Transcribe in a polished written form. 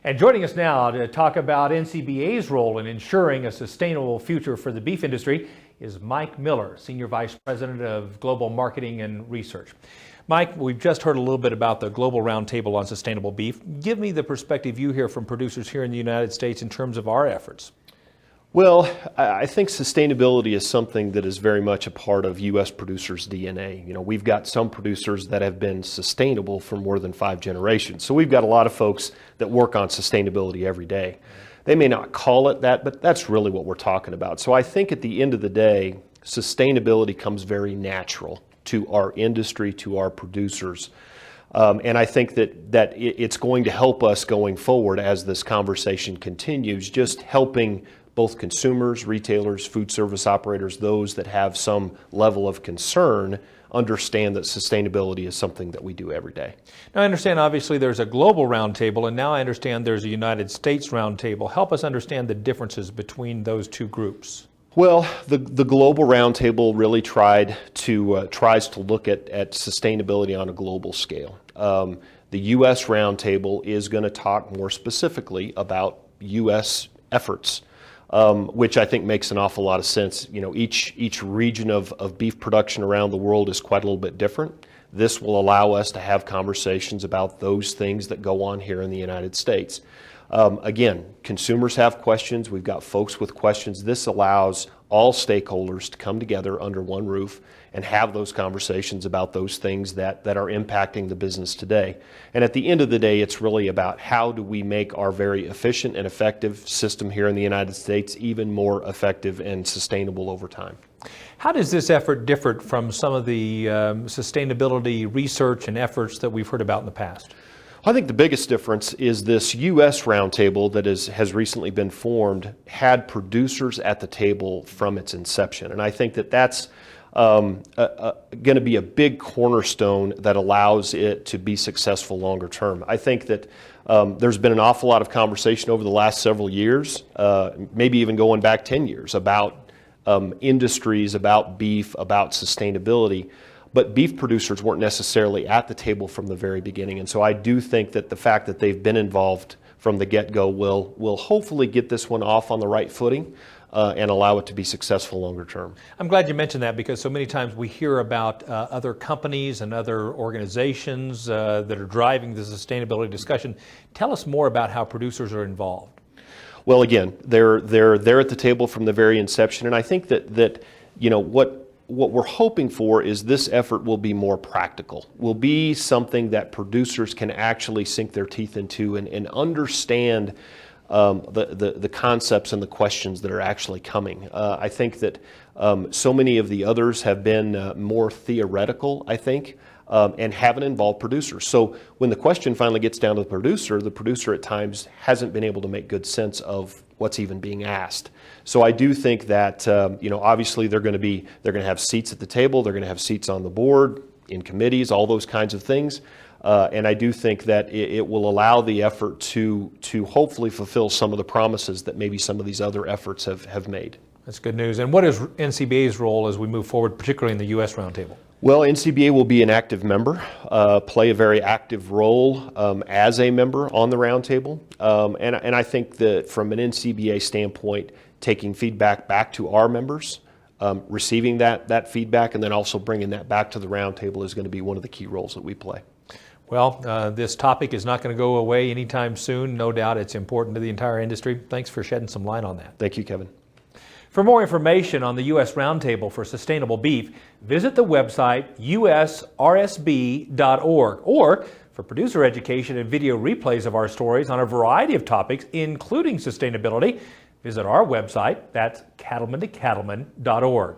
And joining us now to talk about NCBA's role in ensuring a sustainable future for the beef industry is Mike Miller, Senior Vice President of Global Marketing and Research. Mike, we've just heard a little bit about the Global Roundtable on Sustainable Beef. Give me the perspective you hear from producers here in the United States in terms of our efforts. Well, I think sustainability is something that is very much a part of U.S. producers' DNA. You know, we've got some producers that have been sustainable for more than 5 generations. So we've got a lot of folks that work on sustainability every day. They may not call it that, but that's really what we're talking about. So I think at the end of the day, sustainability comes very natural to our industry, to our producers. And I think that it's going to help us going forward as this conversation continues, just helping both consumers, retailers, food service operators, those that have some level of concern, understand that sustainability is something that we do every day. Now, I understand obviously there's a global roundtable, and now I understand there's a United States roundtable. Help us understand the differences between those two groups. Well, the global roundtable really tries to look at sustainability on a global scale. The U.S. roundtable is going to talk more specifically about U.S. efforts. Which I think makes an awful lot of sense. You know, each region of beef production around the world is quite a little bit different. This will allow us to have conversations about those things that go on here in the United States. Again, consumers have questions. We've got folks with questions. This allows all stakeholders to come together under one roof and have those conversations about those things that are impacting the business today. And at the end of the day, it's really about how do we make our very efficient and effective system here in the United States even more effective and sustainable over time. How does this effort differ from some of the sustainability research and efforts that we've heard about in the past? I think the biggest difference is this U.S. roundtable that has recently been formed had producers at the table from its inception. And I think that's going to be a big cornerstone that allows it to be successful longer term. I think that there's been an awful lot of conversation over the last several years, maybe even going back 10 years, about industries, about beef, about sustainability. But beef producers weren't necessarily at the table from the very beginning. And so I do think that the fact that they've been involved from the get-go will hopefully get this one off on the right footing and allow it to be successful longer term. I'm glad you mentioned that, because so many times we hear about other companies and other organizations that are driving the sustainability discussion. Tell us more about how producers are involved. Well, again, they're at the table from the very inception. And I think that you know, what we're hoping for is this effort will be more practical, will be something that producers can actually sink their teeth into and understand the concepts and the questions that are actually coming. I think that so many of the others have been more theoretical, I think, and haven't involved producers. So when the question finally gets down to the producer at times hasn't been able to make good sense of what's even being asked. So I do think that you know, obviously they're going to have seats at the table, they're going to have seats on the board, in committees, all those kinds of things. And I do think that it will allow the effort to hopefully fulfill some of the promises that maybe some of these other efforts have made. That's good news. And what is NCBA's role as we move forward, particularly in the U.S. roundtable? Well, NCBA will be an active member, play a very active role as a member on the roundtable. And I think that from an NCBA standpoint, taking feedback back to our members, receiving that feedback, and then also bringing that back to the roundtable is going to be one of the key roles that we play. Well, this topic is not going to go away anytime soon. No doubt it's important to the entire industry. Thanks for shedding some light on that. Thank you, Kevin. For more information on the U.S. Roundtable for Sustainable Beef, visit the website usrsb.org. Or for producer education and video replays of our stories on a variety of topics, including sustainability, visit our website. That's cattlemen2cattlemen.org.